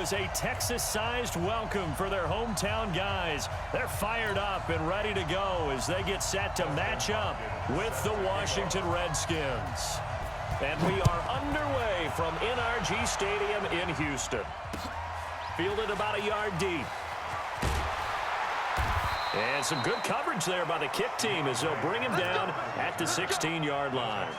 is a Texas-sized welcome for their hometown guys. They're fired up and ready to go as they get set to match up with the Washington Redskins. And we are underway from NRG Stadium in Houston. Fielded about a yard deep. And some good coverage there by the kick team as they'll bring him down at the 16-yard line.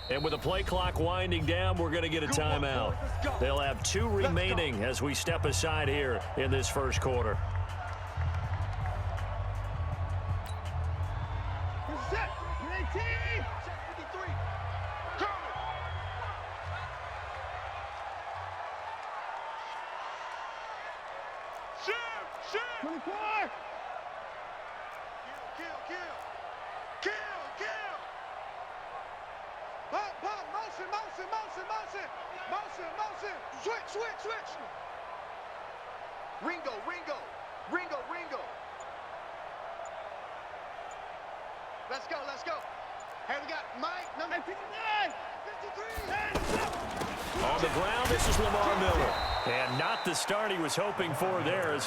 And with the play clock winding down, we're going to get a timeout. They'll have 2 remaining as we step aside here in this first quarter. Switch. Ringo. Let's go. Hey, we got Mike, number 59, 53. On the ground, this is Lamar Miller. And not the start he was hoping for there.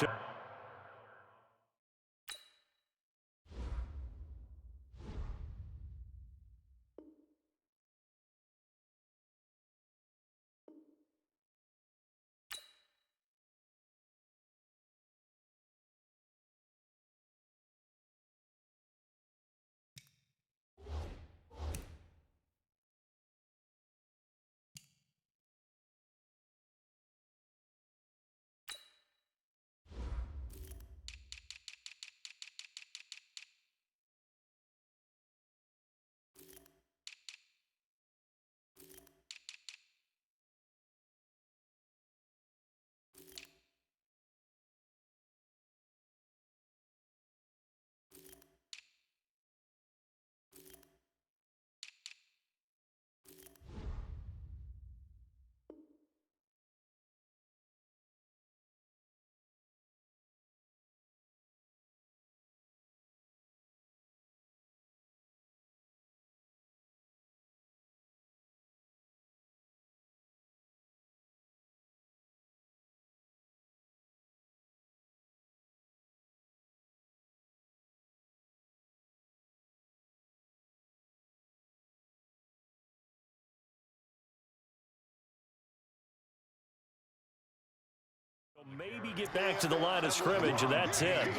Maybe get back to the line of scrimmage, and that's it. No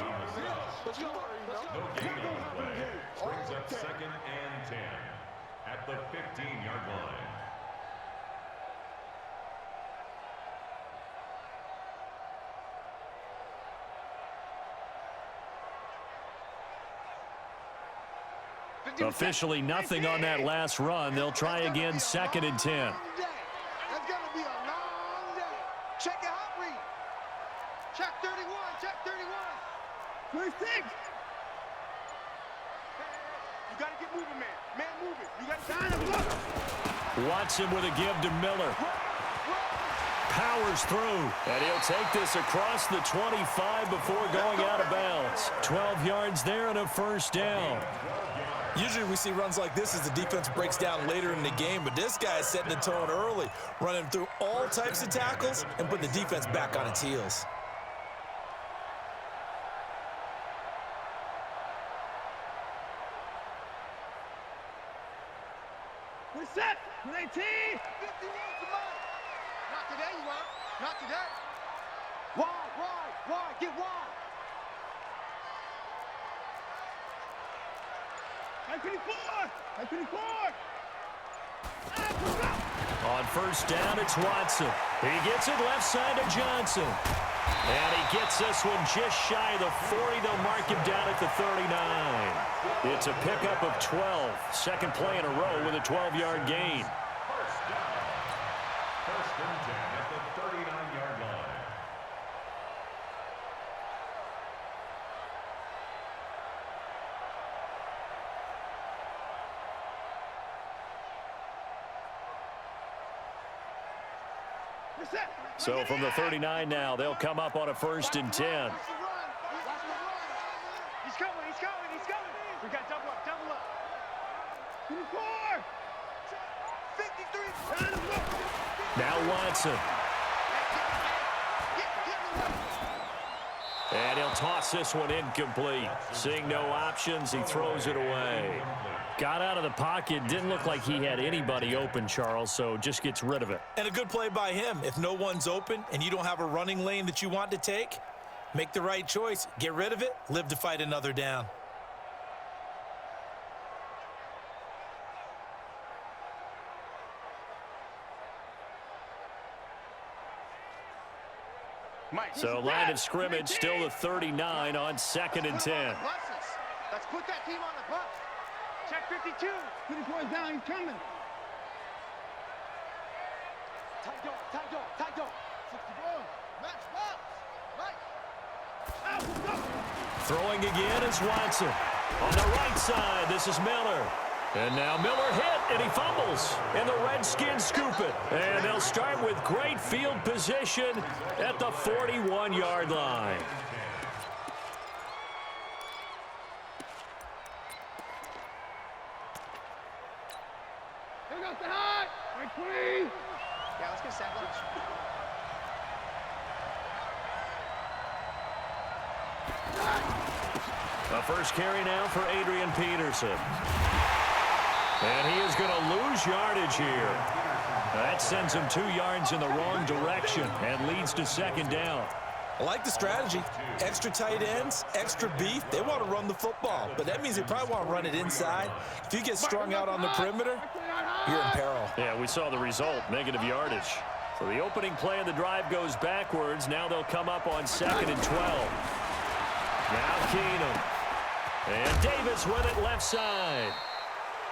gain on the play. Brings up 2nd and 10 at the 15-yard line. Officially nothing on that last run. They'll try again 2nd and 10. That's going to be a long day. Check it out, read. Check 31. 36. You got to get moving, man. Man moving. You got to Watson with a give to Miller. Powers through, and he'll take this across the 25 before going out of bounds. 12 yards there and a first down. Usually we see runs like this as the defense breaks down later in the game, but this guy is setting the tone early, running through all types of tackles and putting the defense back on its heels. We're set. 19. 50 yards to mine. Not today, you are. Not today. Wide. Get wide. 24. On first down, it's Watson. He gets it left side to Johnson. And he gets this one just shy of the 40. They'll mark him down at the 39. It's a pickup of 12. Second play in a row with a 12-yard gain. First and 10 at the 39-yard line. So from the 39 now, they'll come up on a first and 10. He's coming. We got double up. 24. 53. Now Watson. And he'll toss this one incomplete. Seeing no options, he throws it away. Got out of the pocket. Didn't look like he had anybody open, Charles, so just gets rid of it. And a good play by him. If no one's open and you don't have a running lane that you want to take, make the right choice. Get rid of it. Live to fight another down. So line of scrimmage still the 39 on second and 10. Let's put that team on the bus. Check 52. 54 is down. He's coming. Tight door. 64. Match box. Throwing again is Watson. On the right side, this is Miller. And now Miller hit, and he fumbles. And the Redskins scoop it. And they'll start with great field position at the 41-yard line. Here goes the high. Right, 20. Yeah, let's get sandwich. The first carry now for Adrian Peterson. And he is going to lose yardage here. That sends him 2 yards in the wrong direction and leads to second down. I like the strategy. Extra tight ends, extra beef. They want to run the football, but that means they probably want to run it inside. If you get strung out on the perimeter, you're in peril. Yeah, we saw the result, negative yardage. So the opening play of the drive goes backwards. Now they'll come up on second and 12. Now Keenum. And Davis with it left side.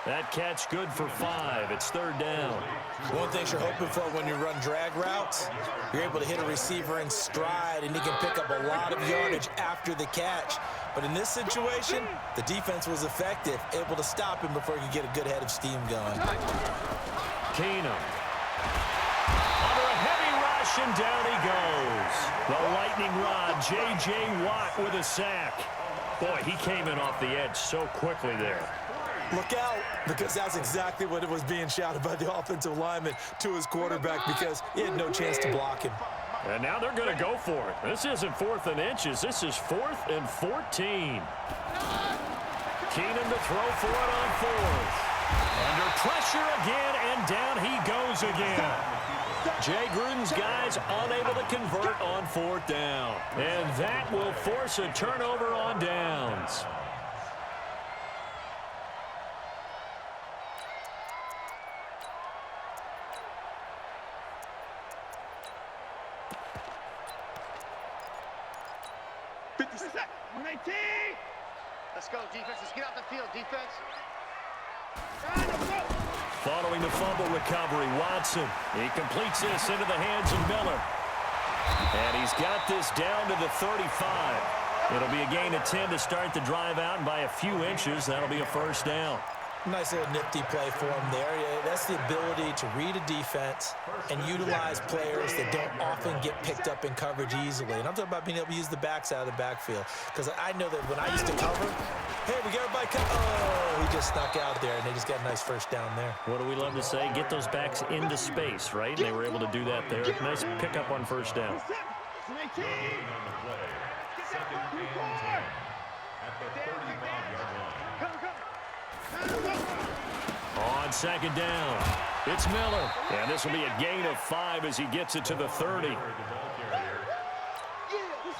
That catch good for 5. It's third down. One thing you're hoping for when you run drag routes, you're able to hit a receiver in stride, and he can pick up a lot of yardage after the catch. But in this situation, the defense was effective, able to stop him before he could get a good head of steam going. Keenum. Under a heavy rush, and down he goes. The lightning rod, J.J. Watt with a sack. Boy, he came in off the edge so quickly there. Look out, because that's exactly what it was being shouted by the offensive lineman to his quarterback, because he had no chance to block him. And now they're going to go for it. This isn't 4th and inches. This is 4th and 14. Keenum to throw for it on 4th. Under pressure again, and down he goes again. Jay Gruden's guys unable to convert on 4th down. And that will force a turnover on downs. Let's go, defense. Let's get out the field, defense. Following the fumble recovery, Watson. He completes this into the hands of Miller. And he's got this down to the 35. It'll be a gain of 10 to start the drive out, and by a few inches, that'll be a first down. Nice little nifty play for him there. Yeah, that's the ability to read a defense and utilize players that don't often get picked up in coverage easily. And I'm talking about being able to use the backs out of the backfield. Because I know that when I used to cover, hey, we got everybody oh, he just snuck out there, and they just got a nice first down there. What do we love to say? Get those backs into space, right? And they were able to do that there. Nice pickup on first down. Gain on the play. Second and 10 at the 35-yard line. On second down, it's Miller. And this will be a gain of 5 as he gets it to the 30.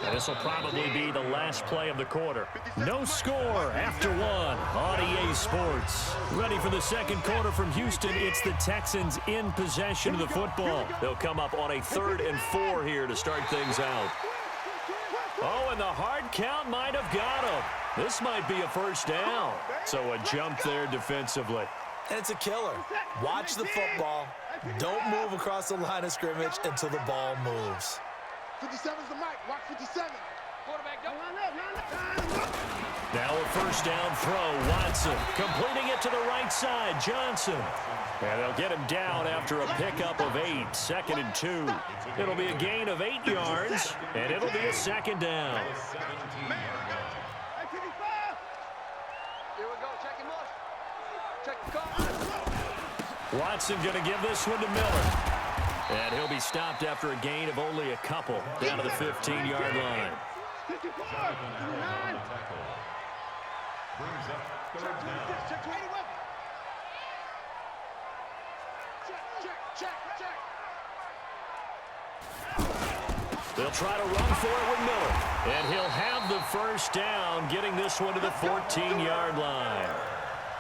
And this will probably be the last play of the quarter. No score after 1 on EA Sports. Ready for the second quarter from Houston. It's the Texans in possession of the football. They'll come up on a 3rd and 4 here to start things out. Oh, and the hard count might have got him. This might be a first down. So a jump there defensively. And it's a killer. Watch the football. Don't move across the line of scrimmage until the ball moves. 57's the mic. Watch 57. Quarterback, go. Now a first down throw. Watson completing it to the right side. Johnson. And they'll get him down after a pickup of 8. 2nd and 2. It'll be a gain of 8 yards, and it'll be a second down. Here we go. Check him off. Check the car. Watson going to give this one to Miller. And he'll be stopped after a gain of only a couple down to the 15-yard line. Brings up 3rd down. They'll try to run for it with Miller. And he'll have the first down, getting this one to the 14-yard line.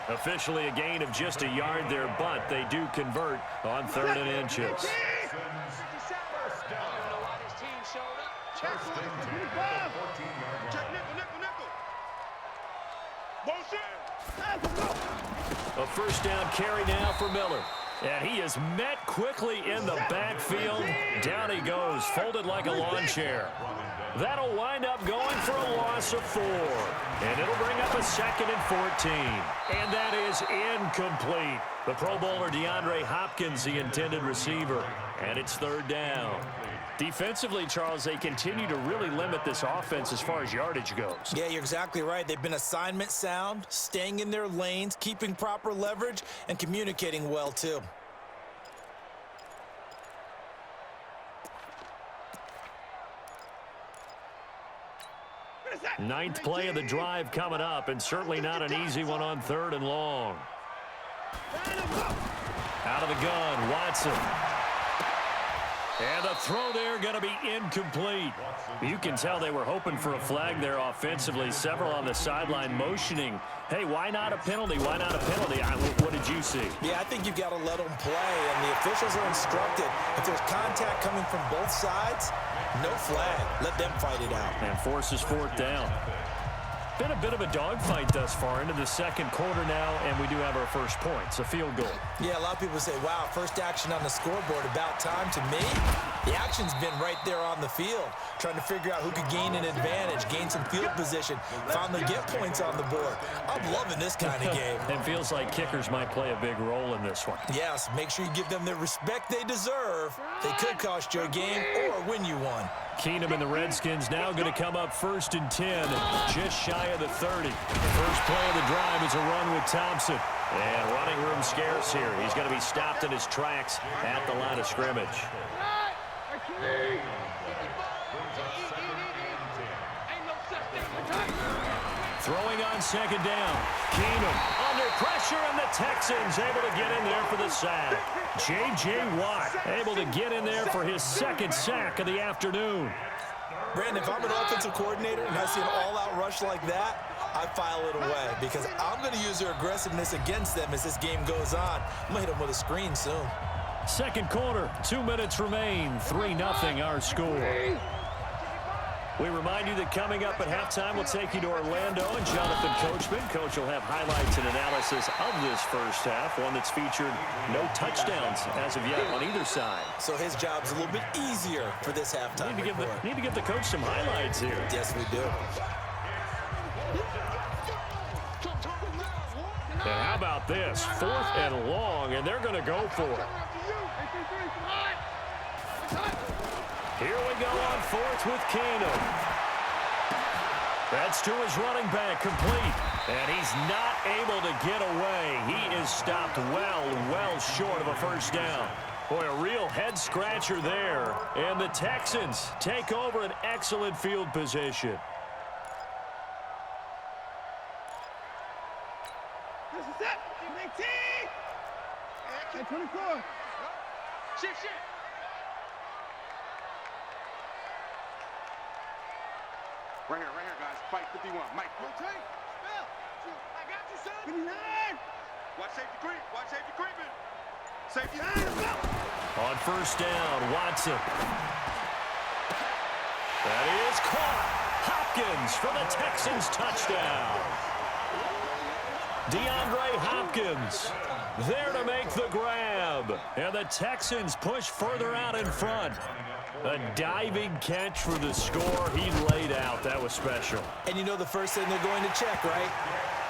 Officially a gain of just a yard there, but they do convert on 3rd and inches. A first down carry now for Miller. And he is met quickly in the backfield. Down he goes, folded like a lawn chair. That'll wind up going for a loss of 4. And it'll bring up a 2nd and 14. And that is incomplete. The Pro Bowler DeAndre Hopkins, the intended receiver. And it's 3rd down. Defensively, Charles, they continue to really limit this offense as far as yardage goes. Yeah, you're exactly right. They've been assignment sound, staying in their lanes, keeping proper leverage, and communicating well, too. Ninth play of the drive coming up, and certainly not an easy one on 3rd and long. Out of the gun, Watson. And the throw there going to be incomplete. You can tell they were hoping for a flag there offensively. Several on the sideline motioning. Hey, why not a penalty? Why not a penalty? What did you see? Yeah, I think you've got to let them play, and the officials are instructed. If there's contact coming from both sides, no flag. Let them fight it out. And forces 4th down. Been a bit of a dogfight thus far into the second quarter now, and we do have our first points, a field goal. Yeah, a lot of people say, wow, first action on the scoreboard, about time. To me, the action's been right there on the field, trying to figure out who could gain an advantage, gain some field position, finally get points on the board. I'm loving this kind of game. It feels like kickers might play a big role in this one. Yes, make sure you give them the respect they deserve. They could cost you a game or win you one. Keenum and the Redskins now going to come up 1st and 10, just shy of the 30. First play of the drive is a run with Thompson. And running room scarce here. He's going to be stopped in his tracks at the line of scrimmage. Throwing on second down. Keenum under pressure, and the Texans able to get in there for the sack. J.J. Watt able to get in there for his 2nd sack of the afternoon. Brandon, if I'm an offensive coordinator and I see an all-out rush like that, I file it away because I'm going to use their aggressiveness against them as this game goes on. I'm going to hit them with a screen soon. Second quarter, 2 minutes remain, 3-0 our score. We remind you that coming up at halftime, we'll take you to Orlando and Jonathan Coachman. Coach will have highlights and analysis of this first half, one that's featured no touchdowns as of yet on either side. So his job's a little bit easier for this halftime report. Need to give the coach some highlights here. Yes, we do. And how about this? 4th and long, and they're going to go for it. Here we go on 4th with Keenum. That's to his running back, complete. And he's not able to get away. He is stopped well short of a first down. Boy, a real head-scratcher there. And the Texans take over an excellent field position. This is it. 19. 24. Shift. Right here, guys. Fight 51. Mike. Rotate. Spell. I got you, son. 59. Watch safety creeping. Safety 9. On first down, Watson. That is caught. Hopkins for the Texans touchdown. DeAndre Hopkins there to make the grab. And the Texans push further out in front. A diving catch for the score he laid out. That was special. And you know the first thing they're going to check, right?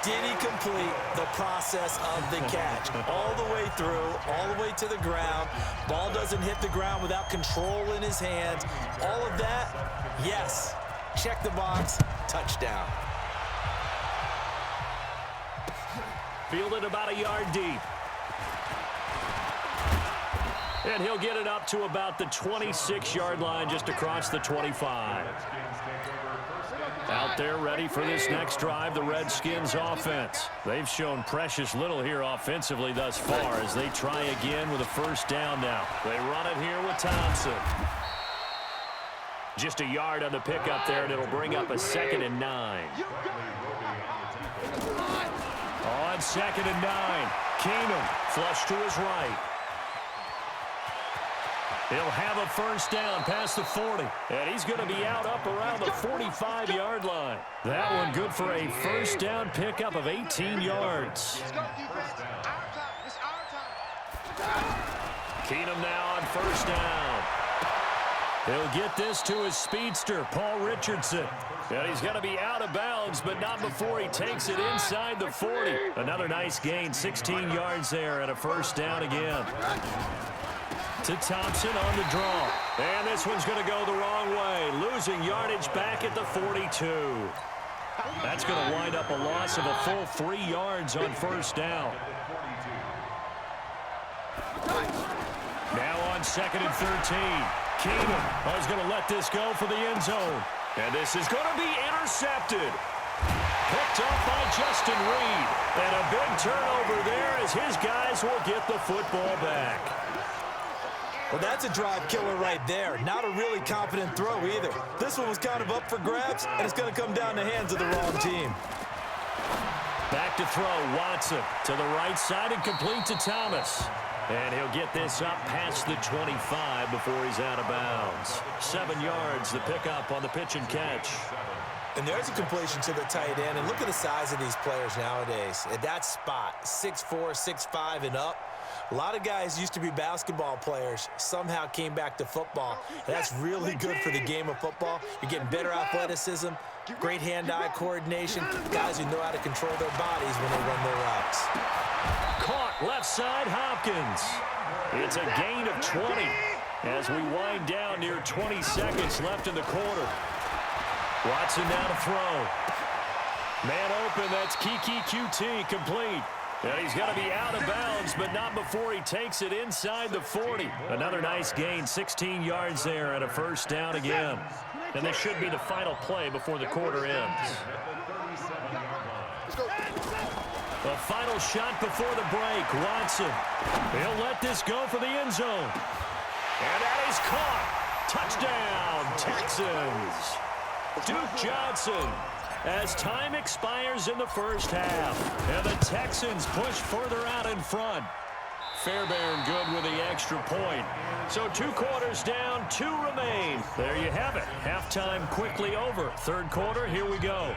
Did he complete the process of the catch? All the way through, all the way to the ground. Ball doesn't hit the ground without control in his hands. All of that, yes. Check the box, touchdown. Fielded about a yard deep. And he'll get it up to about the 26-yard line, just across the 25. Out there ready for this next drive, the Redskins offense. They've shown precious little here offensively thus far as they try again with a first down now. They run it here with Thompson. Just a yard on the pickup there, and it'll bring up a 2nd and 9. On 2nd and 9, Keenum flush to his right. He'll have a first down past the 40. And he's going to be out up around the 45-yard line. That one good for a first down pickup of 18 yards. Let's go, defense. Our time. It's our time. Keenum now on first down. He'll get this to his speedster, Paul Richardson. And he's going to be out of bounds, but not before he takes it inside the 40. Another nice gain, 16 yards there, and a first down again. To Thompson on the draw. And this one's going to go the wrong way. Losing yardage back at the 42. That's going to wind up a loss of a full 3 yards on first down. Now on 2nd and 13. Keenum is going to let this go for the end zone. And this is going to be intercepted. Picked up by Justin Reed. And a big turnover there as his guys will get the football back. Well, that's a drive killer right there. Not a really confident throw either. This one was kind of up for grabs, and it's going to come down the hands of the wrong team. Back to throw, Watson to the right side and complete to Thomas. And he'll get this up past the 25 before he's out of bounds. 7 yards, the pickup on the pitch and catch. And there's a completion to the tight end. And look at the size of these players nowadays. At that spot, 6'4", 6'5", and up. A lot of guys used to be basketball players, somehow came back to football. And that's really good for the game of football. You're getting better athleticism, great hand-eye coordination, guys who know how to control their bodies when they run their routes. Caught left side, Hopkins. It's a gain of 20 as we wind down near 20 seconds left in the quarter. Watson now to throw. Man open, that's Kiki QT, complete. And he's got to be out of bounds, but not before he takes it inside the 40. Another nice gain, 16 yards there, and a first down again. And this should be the final play before the quarter ends. The final shot before the break, Watson. He'll let this go for the end zone. And that is caught. Touchdown, Texans. Duke Johnson. As time expires in the first half, and the Texans push further out in front. Fairbairn good with the extra point. So 2 quarters down, 2 remain. There you have it. Halftime quickly over. Third quarter, here we go.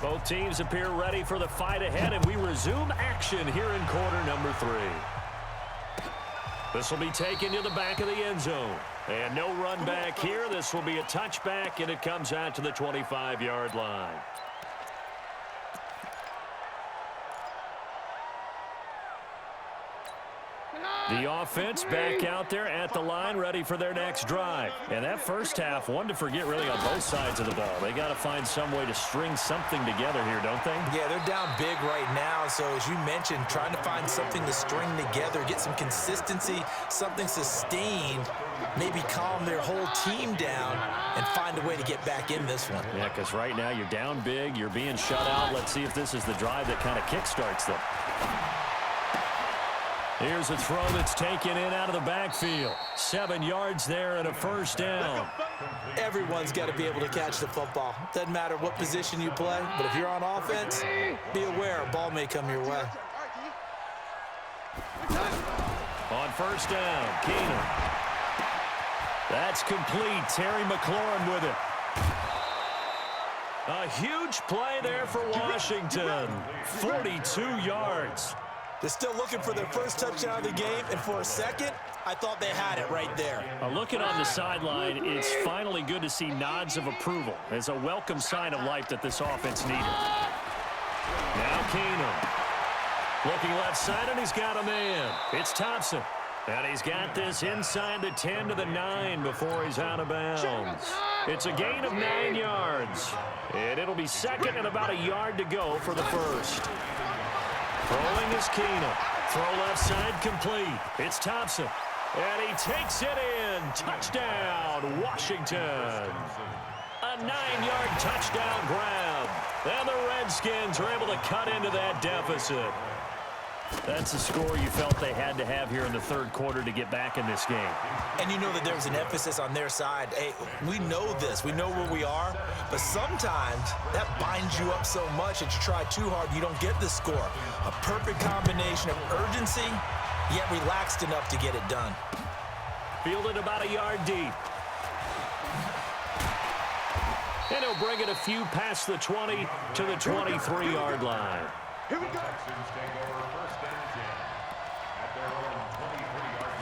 Both teams appear ready for the fight ahead, and we resume action here in quarter number 3. This will be taken to the back of the end zone. And no run back here. This will be a touchback, and it comes out to the 25-yard line. The offense back out there at the line, ready for their next drive. And that first half, one to forget really on both sides of the ball. They got to find some way to string something together here, don't they? Yeah, they're down big right now. So as you mentioned, trying to find something to string together, get some consistency, something sustained, maybe calm their whole team down and find a way to get back in this one. Yeah, because right now you're down big, you're being shut out. Let's see if this is the drive that kind of kickstarts them. Here's a throw that's taken in out of the backfield. 7 yards there and a first down. Everyone's got to be able to catch the football. Doesn't matter what position you play, but if you're on offense, be aware a ball may come your way. On first down, Keenum. That's complete. Terry McLaurin with it. A huge play there for Washington. 42 yards. They're still looking for their first touchdown of the game, and for a second, I thought they had it right there. Looking on the sideline, it's finally good to see nods of approval. It's a welcome sign of life that this offense needed. Now Keenum. Looking left side, and he's got a man. It's Thompson. And he's got this inside the 10 to the 9 before he's out of bounds. It's a gain of 9 yards. And it'll be second and about a yard to go for the first. Throwing is Keenum. Throw left side complete. It's Thompson. And he takes it in. Touchdown, Washington. A 9-yard touchdown grab. And the Redskins are able to cut into that deficit. That's a score you felt they had to have here in the third quarter to get back in this game. And you know that there was an emphasis on their side. Hey, we know this. We know where we are. But sometimes that binds you up so much that you try too hard, you don't get the score. A perfect combination of urgency, yet relaxed enough to get it done. Fielded about a yard deep. And he'll bring it a few past the 20 to the 23-yard line. Here we go. Texans take over first and 10 at their own 23-yard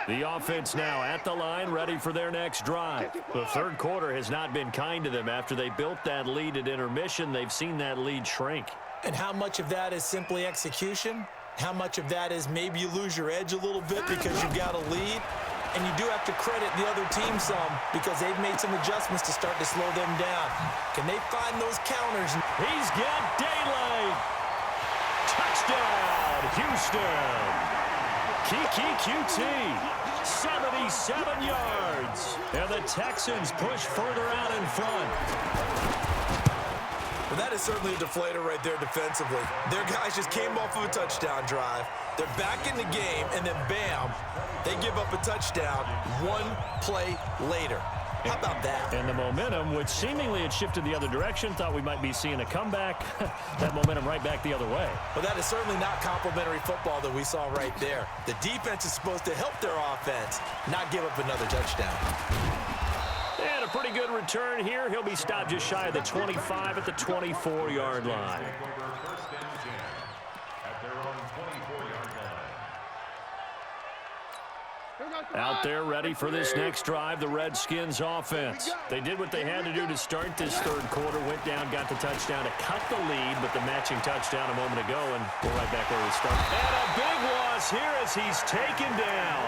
line. The offense now at the line, ready for their next drive. The third quarter has not been kind to them. After they built that lead at intermission, they've seen that lead shrink. And how much of that is simply execution? How much of that is maybe you lose your edge a little bit because you've got a lead? And you do have to credit the other team some because they've made some adjustments to start to slow them down. Can they find those counters? He's got daylight. Touchdown, Houston. Kiki QT, 77 yards. And the Texans push further out in front. Well, that is certainly a deflator right there defensively. Their guys just came off of a touchdown drive. They're back in the game, and then bam, they give up a touchdown one play later. How about that? And the momentum, which seemingly had shifted the other direction, thought we might be seeing a comeback. That momentum right back the other way. Well, that is certainly not complimentary football that we saw right there. The defense is supposed to help their offense, not give up another touchdown. And a pretty good return here. He'll be stopped just shy of the 25 at the 24-yard line. First and 10 at their own 24-yard line. Out there ready for this next drive, the Redskins offense. They did what they had to do to start this third quarter, went down, got the touchdown to cut the lead, but the matching touchdown a moment ago, and we're right back where we started. And a big loss here as he's taken down.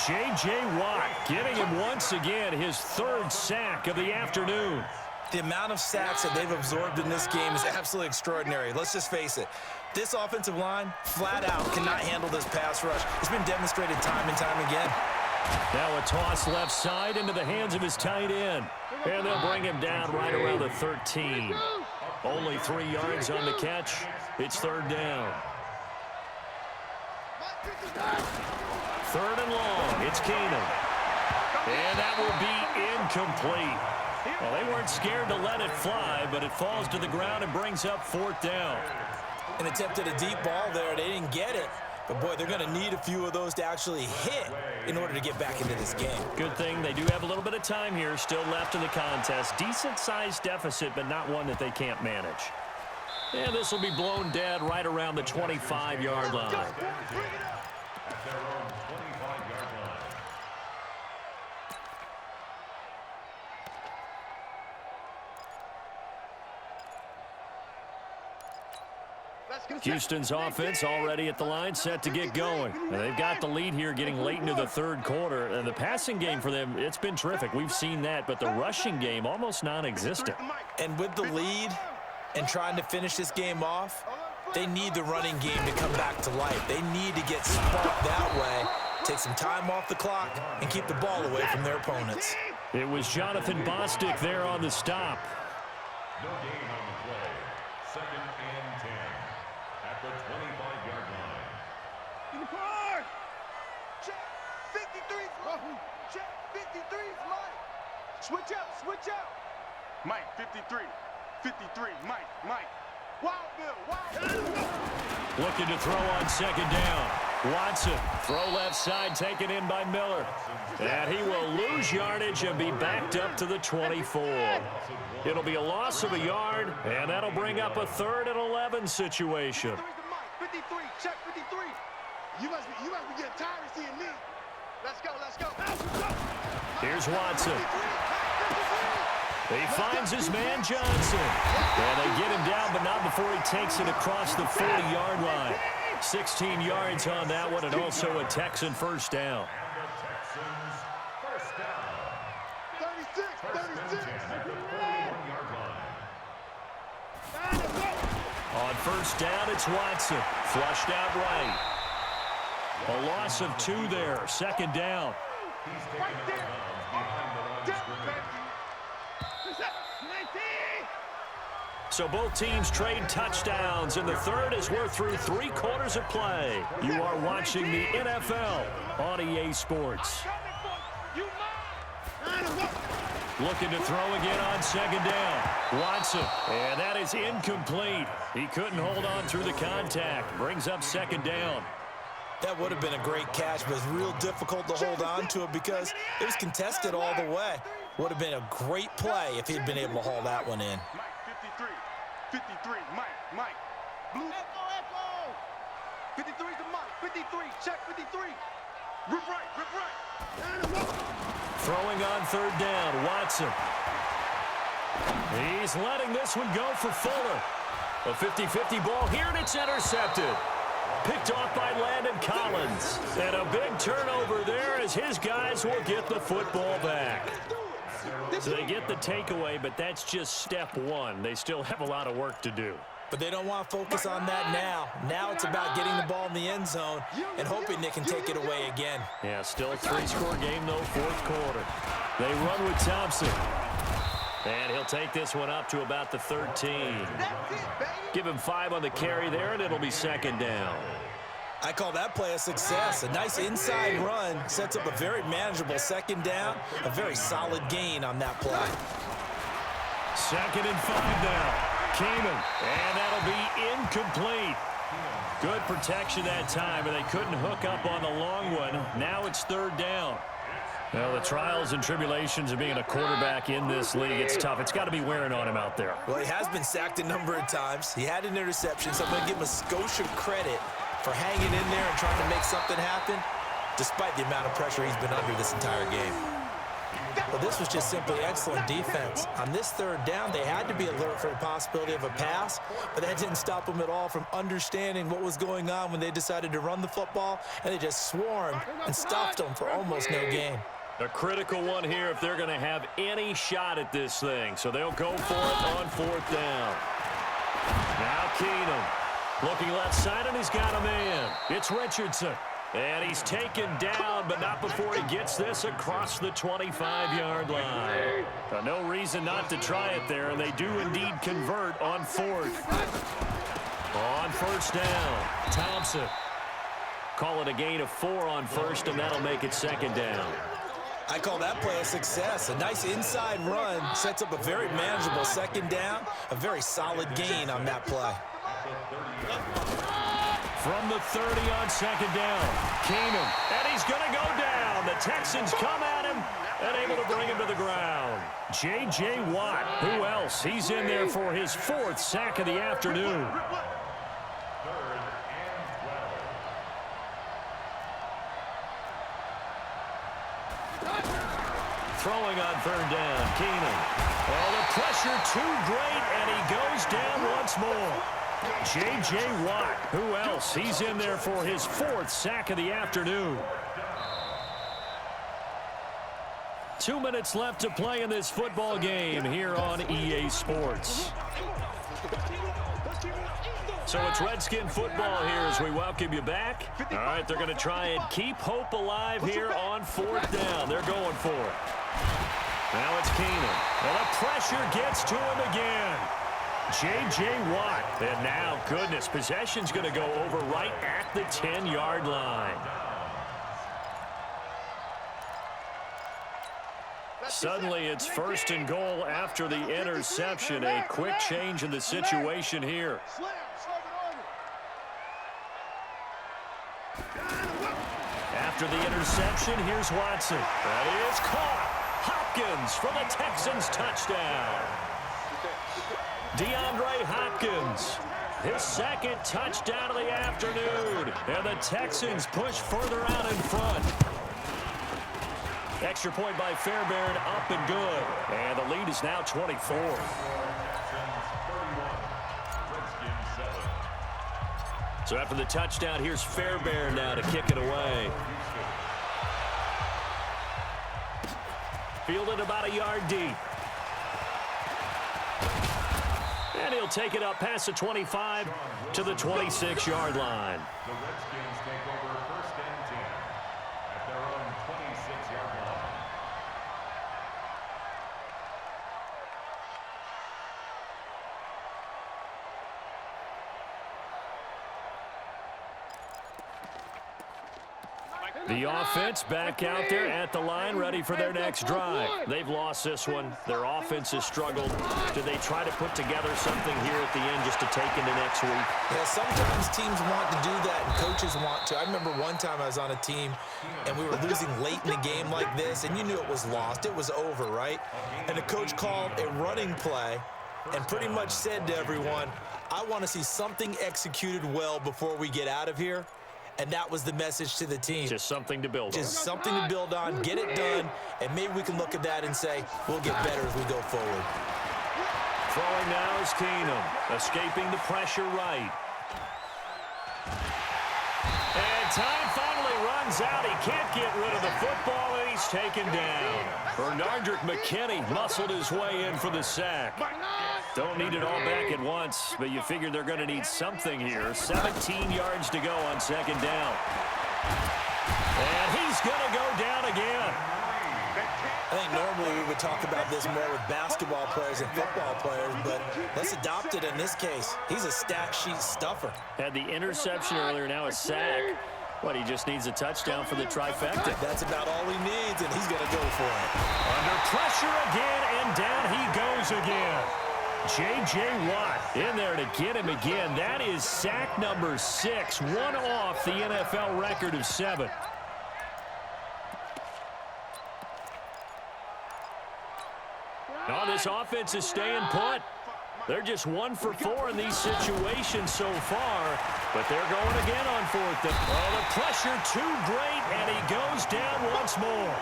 J.J. Watt giving him once again his third sack of the afternoon. The amount of sacks that they've absorbed in this game is absolutely extraordinary. Let's just face it. This offensive line, flat out, cannot handle this pass rush. It's been demonstrated time and time again. Now a toss left side into the hands of his tight end. And they'll bring him down right around the 13. Only 3 yards on the catch. It's third down. Third and long. It's Keenum. And that will be incomplete. Well, they weren't scared to let it fly, but it falls to the ground and brings up fourth down. An attempt at a deep ball there. They didn't get it. But, boy, they're going to need a few of those to actually hit in order to get back into this game. Good thing they do have a little bit of time here still left in the contest. Decent-sized deficit, but not one that they can't manage. And this will be blown dead right around the 25-yard line. At their own 25-yard line. Houston's offense already at the line, set to get going. And they've got the lead here getting late into the third quarter. And the passing game for them, it's been terrific. We've seen that, but the rushing game almost non-existent. And with the lead and trying to finish this game off, they need the running game to come back to life. They need to get sparked that way, take some time off the clock, and keep the ball away from their opponents. It was Jonathan Bostic there on the stop. No gain on the play. 2nd and 10. At the 25-yard line. In the car! Check 53's Mike. Check 53's Mike. Switch out. Mike, 53. 53, Mike. Wild Bill. Looking to throw on 2nd down. Watson, throw left side, taken in by Miller. And he will lose yardage and be backed up to the 24. It'll be a loss of a yard, and that'll bring up a 3rd and 11 situation. 53, check 53. You must be getting tired of seeing me. Let's go. Here's Watson. He finds his man Johnson. And they get him down, but not before he takes it across the 40-yard line. 16 yards on that one, and also a Texan first down. And the Texans first down. 36. At the 41-yard line. On first down, it's Watson. Flushed out right. A loss of 2 there. 2nd down. He's taken out of bounds behind the line of scrimmage. So both teams trade touchdowns, and the third as we're through 3 quarters of play. You are watching the NFL on EA Sports. Looking to throw again on 2nd down. Watson, and that is incomplete. He couldn't hold on through the contact. Brings up 2nd down. That would have been a great catch, but it's real difficult to hold on to it because it was contested all the way. Would have been a great play if he'd been able to haul that one in. Mike, 53, Mike. Blue. Echo. 53's the Mike, 53, check 53. Rip right. Throwing on 3rd down, Watson. He's letting this one go for Fuller. A 50-50 ball here, and it's intercepted. Picked off by Landon Collins. And a big turnover there as his guys will get the football back. So they get the takeaway, but that's just step 1. They still have a lot of work to do. But they don't want to focus on that now. Now it's about getting the ball in the end zone and hoping they can take it away again. Yeah, still a 3-score game, though, 4th quarter. They run with Thompson. And he'll take this one up to about the 13. Give him 5 on the carry there, and it'll be 2nd down. I call that play a success. A nice inside run sets up a very manageable 2nd down. A very solid gain on that play. 2nd and 5 now. Keenum, and that'll be incomplete. Good protection that time, and they couldn't hook up on the long one. Now it's 3rd down. Well, the trials and tribulations of being a quarterback in this league, it's tough. It's got to be wearing on him out there. Well, he has been sacked a number of times. He had an interception, so I'm going to give him a skosh of credit for hanging in there and trying to make something happen, despite the amount of pressure he's been under this entire game. Well, this was just simply excellent defense. On this 3rd down, they had to be alert for the possibility of a pass, but that didn't stop them at all from understanding what was going on when they decided to run the football, and they just swarmed and stopped them for almost no gain. A critical one here if they're going to have any shot at this thing. So they'll go for it on 4th down. Now Keenum looking left side, and he's got a man. It's Richardson. And he's taken down, but not before he gets this across the 25-yard line. No reason not to try it there, and they do indeed convert on 4th. On 1st down, Thompson. Call it a gain of 4 on 1st, and that'll make it 2nd down. I call that play a success. A nice inside run sets up a very manageable 2nd down. A very solid gain on that play. from the 30 on second down. Keenum, and he's going to go down. The Texans come at him and able to bring him to the ground. J.J. Watt, who else? He's in there for his 4th sack of the afternoon. Throwing on 3rd down, Keenum. Oh, the pressure too great, and he goes down once more. J.J. Watt, who else? He's in there for his 4th sack of the afternoon. 2 minutes left to play in this football game here on EA Sports. So it's Redskin football here as we welcome you back. All right, they're going to try and keep hope alive here on 4th down. They're going for it. Now it's Keenum. And the pressure gets to him again. J.J. Watt. And now, goodness, possession's going to go over right at the 10-yard line. Suddenly, it's 1st and goal after the interception. A quick change in the situation here. After the interception, here's Watson. That is caught. Hopkins for the Texans touchdown. DeAndre Hopkins, his 2nd touchdown of the afternoon. And the Texans push further out in front. Extra point by Fairbairn, up and good. And the lead is now 24. So after the touchdown, here's Fairbairn now to kick it away. Fielded about a yard deep. And he'll take it up past the 25 to the 26-yard line. The Redskins take over 1st and 10 at their own 26-yard line. The offense back out there at the line, ready for their next drive. They've lost this one. Their offense has struggled. Do they try to put together something here at the end just to take into next week? Yeah, sometimes teams want to do that and coaches want to. I remember one time I was on a team and we were losing late in a game like this, and you knew it was lost. It was over, right? And the coach called a running play and pretty much said to everyone, I want to see something executed well before we get out of here. And that was the message to the team. Just something to build on. Just something to build on, get it done, and maybe we can look at that and say, we'll get better as we go forward. Throwing now is Keenum, escaping the pressure right. And time finally runs out. He can't get rid of the football, and he's taken down. Bernardrick McKinney muscled his way in for the sack. Don't need it all back at once, but you figure they're going to need something here. 17 yards to go on 2nd down. And he's going to go down again. I think normally we would talk about this more with basketball players and football players, but let's adopt it in this case. He's a stat sheet stuffer. Had the interception earlier, now a sack. What, he just needs a touchdown for the trifecta. That's about all he needs, and he's going to go for it. Under pressure again, and down he goes again. J.J. Watt in there to get him again. That is sack number 6, one off the NFL record of 7. Now this offense is staying put. They're just 1 for 4 in these situations so far, but they're going again on 4th down. Oh, the pressure too great, and he goes down once more.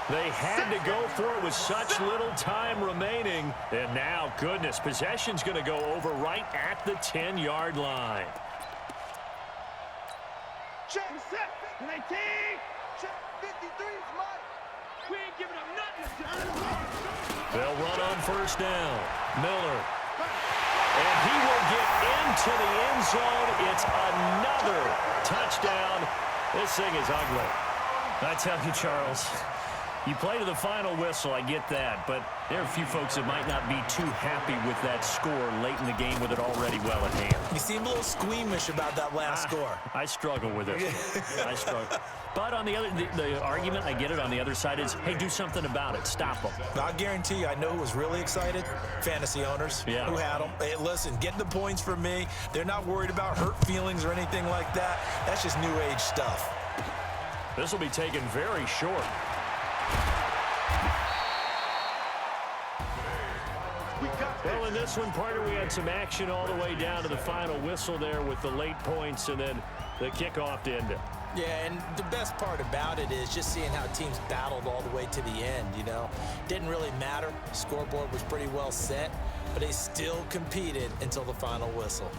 They had to go for it with such little time remaining. And now, goodness, possession's going to go over right at the 10-yard line. Check, set, 19, check, 53 is mine. We ain't giving up nothing. They'll run on 1st down. Miller. And he will get into the end zone. It's another touchdown. This thing is ugly. I tell you, Charles, You play to the final whistle, I get that, but there are a few folks that might not be too happy with that score late in the game with it already well at hand. You seem a little squeamish about that last score. I struggle with it. I struggle. But on the other, the argument, I get it, on the other side is, hey, do something about it. Stop them. I guarantee you, I know who was really excited? Fantasy owners who had them. Hey, listen, get the points from me. They're not worried about hurt feelings or anything like that. That's just new age stuff. This will be taken very short. Well, in this one, partner, we had some action all the way down to the final whistle there with the late points and then the kickoff to end it. Yeah, and the best part about it is just seeing how teams battled all the way to the end, you know. Didn't really matter. Scoreboard was pretty well set, but they still competed until the final whistle.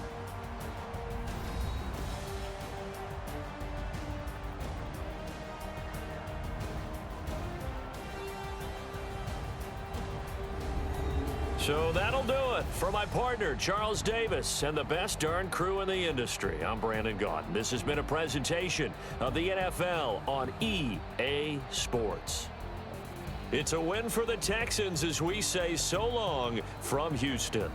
So that'll do it for my partner, Charles Davis, and the best darn crew in the industry. I'm Brandon Gaudin. This has been a presentation of the NFL on EA Sports. It's a win for the Texans as we say so long from Houston.